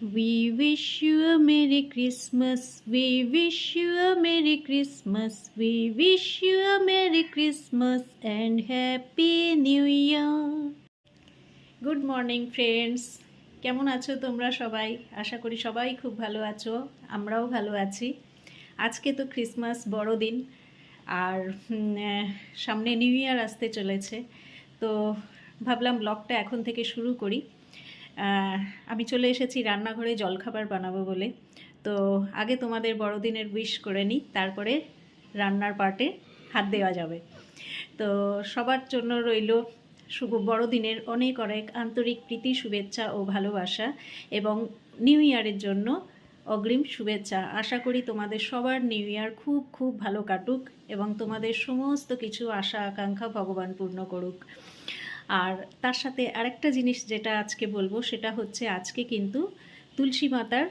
We wish you a Merry Christmas. We wish you a Merry Christmas. We wish you a Merry Christmas and Happy New Year. Good morning friends, কেমন আছো তোমরা সবাই? আশা করি সবাই খুব ভালো আছো, আমরাও ভালো আছি। আজকে তো ক্রিসমাস বড়দিন, আর সামনে নিউ ইয়ার আসতে চলেছে, তো ভাবলাম ব্লগটা এখন থেকে শুরু করি। আমি চলে এসেছি রান্নাঘরে জলখাবার বানাবো বলে। তো আগে তোমাদের বড়দিনের উইশ করে নিই, তারপরে রান্নার পার্টে হাত দেওয়া যাবে। তো সবার জন্য রইল শুভ বড়দিনের অনেক অনেক আন্তরিক প্রীতি, শুভেচ্ছা ও ভালোবাসা, এবং নিউ ইয়ারের জন্য অগ্রিম শুভেচ্ছা। আশা করি তোমাদের সবার নিউ ইয়ার খুব খুব ভালো কাটুক এবং তোমাদের সমস্ত কিছু আশা আকাঙ্ক্ষা ভগবান পূর্ণ করুক। আর তার সাথে আরেকটা জিনিস যেটা আজকে বলবো, সেটা হচ্ছে আজকে কিন্তু তুলসী মাতার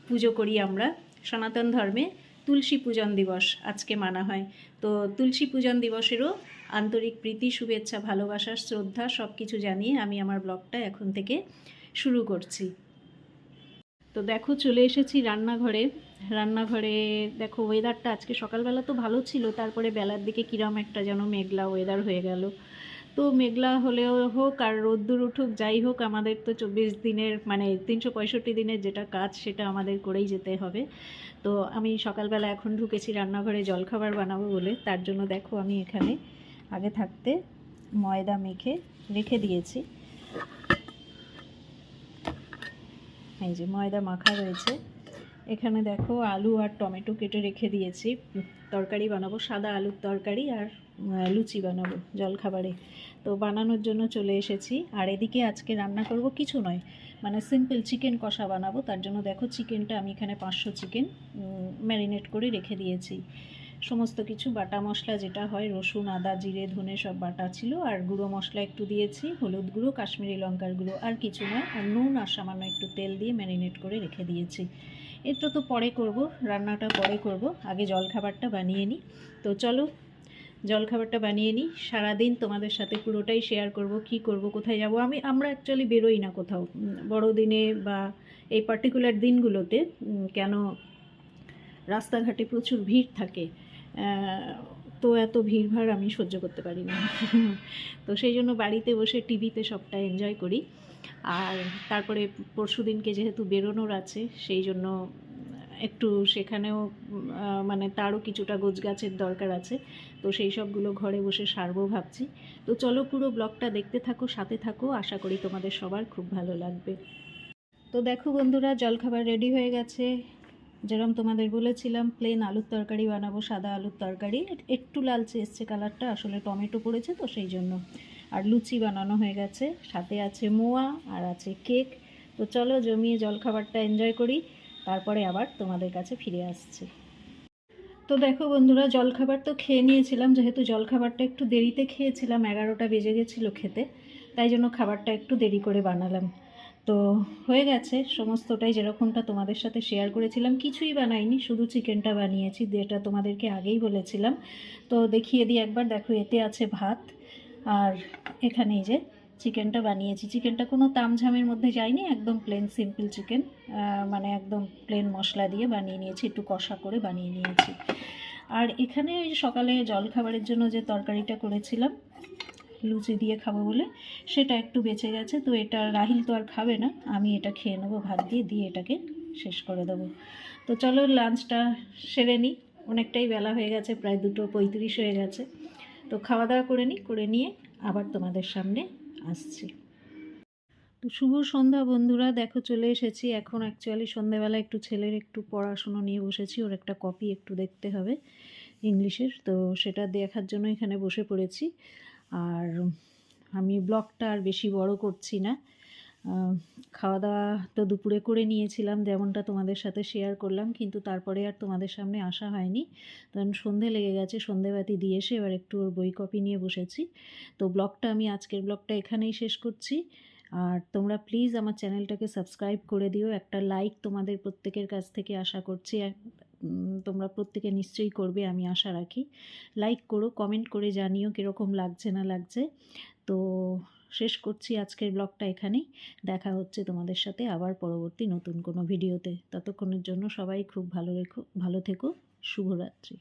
পুজো করি আমরা। সনাতন ধর্মে তুলসী পূজন দিবস আজকে মানা হয়। তো তুলসী পূজন দিবসেরও আন্তরিক প্রীতি, শুভেচ্ছা, ভালোবাসা, শ্রদ্ধা সব কিছু জানিয়ে আমি আমার ব্লগটা এখন থেকে শুরু করছি। তো দেখো চলে এসেছি রান্নাঘরে দেখো ওয়েদারটা আজকে সকালবেলা তো ভালো ছিল, তারপরে বেলার দিকে কিরম একটা যেন মেঘলা ওয়েদার হয়ে গেল। তো মেঘলা হলেও হোক আর রোদ্দুর উঠুক, যাই হোক, আমাদের তো 24 দিনের মানে 365 দিনের যেটা কাজ সেটা আমাদের করেই যেতে হবে। তো আমি সকালবেলা এখন ঢুকেছি রান্নাঘরে জলখাবার বানাবো বলে। তার জন্য দেখো আমি এখানে আগে থাকতে ময়দা মেখে রেখে দিয়েছি। এই যে ময়দা মাখা রয়েছে। এখানে দেখো আলু আর টমেটো কেটে রেখে দিয়েছি, তরকারি বানাবো, সাদা আলুর তরকারি আর লুচি বানাবো জলখাবারে। তো বানানোর জন্য চলে এসেছি। আর এদিকে আজকে রান্না করব কিছু নয়, মানে সিম্পল চিকেন কষা বানাবো। তার জন্য দেখো চিকেনটা আমি এখানে 500 চিকেন ম্যারিনেট করে রেখে দিয়েছি। সমস্ত কিছু বাটা মশলা যেটা হয়, রসুন, আদা, জিরে, ধনে সব বাটা ছিল, আর গুঁড়ো মশলা একটু দিয়েছি, হলুদ গুঁড়ো, কাশ্মীরি লঙ্কার গুঁড়ো, আর কিছু নয়, আর নুন আর সামান্য একটু তেল দিয়ে ম্যারিনেট করে রেখে দিয়েছি। এটা তো পরে করব, রান্নাটা পরে করব, আগে জলখাবারটা বানিয়ে নিই। তো চলো জলখাবারটা বানিয়ে নিই। সারাদিন তোমাদের সাথে পুরোটাই শেয়ার করব, কি করব, কোথায় যাব। আমরা অ্যাকচুয়ালি বেরোই না কোথাও বড়দিনে বা এই পার্টিকুলার দিনগুলোতে। কেন, রাস্তাঘাটে প্রচুর ভিড় থাকে, তো এত ভিড়ভাড় আমি সহ্য করতে পারি না। তো সেই জন্য বাড়িতে বসে টিভিতে সবটা এনজয় করি। আর তারপরে পরশু দিনকে যেহেতু বেরোনোর আছে, সেই জন্য একটু সেখানেও মানে তারও কিছুটা গোছগাছের দরকার আছে। তো সেই সবগুলো ঘরে বসে সারবো ভাবছি। তো চলো পুরো ব্লগটা দেখতে থাকো, সাথে থাকো, আশা করি তোমাদের সবার খুব ভালো লাগবে। তো দেখো বন্ধুরা, জলখাবার রেডি হয়ে গেছে। যেরকম তোমাদের বলেছিলাম প্লেন আলুর তরকারি বানাবো, সাদা আলুর তরকারি, একটু লালচে এসছে কালারটা, আসলে টমেটো পড়েছে তো সেই জন্য। আর লুচি বানানো হয়ে গেছে, সাথে আছে মোয়া আর আছে কেক। তো চলো জমিয়ে জলখাবারটা এনজয় করি, তারপরে আবার তোমাদের কাছে ফিরে আসছি। তো দেখো বন্ধুরা, জলখাবার তো খেয়ে নিয়েছিলাম, যেহেতু জলখাবারটা একটু দেরিতে খেয়েছিলাম, 11টা বেজে গেছিলো খেতে, তাই জন্য খাবারটা একটু দেরি করে বানালাম। তো হয়ে গেছে সমস্তটাই, যেরকমটা তোমাদের সাথে শেয়ার করেছিলাম। কিছুই বানাইনি, শুধু চিকেনটা বানিয়েছি, যেটা তোমাদেরকে আগেই বলেছিলাম। তো দেখিয়ে দিই একবার, দেখো এতে আছে ভাত, আর এখানে এই যে চিকেনটা বানিয়েছি। চিকেনটা কোনো তামঝামের মধ্যে যায়নি, একদম প্লেন সিম্পল চিকেন, মানে একদম প্লেন মশলা দিয়ে বানিয়ে নিয়েছি, একটু কষা করে বানিয়ে নিয়েছি। আর এখানে ওই সকালে জলখাবারের জন্য যে তরকারিটা করেছিলাম লুচি দিয়ে খাবো বলে, সেটা একটু বেঁচে গেছে। তো এটা রাহিল তো আর খাবে না, আমি এটা খেয়ে নেবো ভাত দিয়ে, দিয়ে এটাকে শেষ করে দেবো। তো চলো লাঞ্চটা সেরে নিই, অনেকটাই বেলা হয়ে গেছে, প্রায় 2:35 হয়ে গেছে। তো খাওয়া দাওয়া করে নিই, করে নিয়ে আবার তোমাদের সামনে আসছি। তো শুভ সন্ধ্যা বন্ধুরা, দেখো চলে এসেছি এখন। অ্যাকচুয়ালি সন্ধ্যেবেলা একটু ছেলের একটু পড়াশুনো নিয়ে বসেছি, ওর একটা কপি একটু দেখতে হবে ইংলিশের, তো সেটা দেখার জন্য এখানে বসে পড়েছি। আর আমি ব্লগটা আর বেশি বড় করছি না। খাওয়া দাওয়া তো দুপুরে করে নিয়েছিলাম, যেমনটা তোমাদের সাথে শেয়ার করলাম, কিন্তু তারপরে আর তোমাদের সামনে আসা হয়নি, কারণ সন্ধে লেগে গেছে। সন্ধেবাতি দিয়ে এসে এবার একটু ওর বই কপি নিয়ে বসেছি। তো ব্লগটা আমি আজকের ব্লগটা এখানেই শেষ করছি। আর তোমরা প্লিজ আমার চ্যানেলটাকে সাবস্ক্রাইব করে দিও, একটা লাইক তোমাদের প্রত্যেকের কাছ থেকে আশা করছি। তোমরা প্রত্যেকে নিশ্চয়ই করবে, আমি আশা রাখি। লাইক করো, কমেন্ট করে জানিও কীরকম লাগছে না লাগছে। তো শেষ করছি আজকের ব্লগটা এখানেই। দেখা হচ্ছে তোমাদের সাথে আবার পরবর্তী নতুন কোনো ভিডিওতে। ততক্ষণের জন্য সবাই খুব ভালো থেকো। শুভরাত্রি।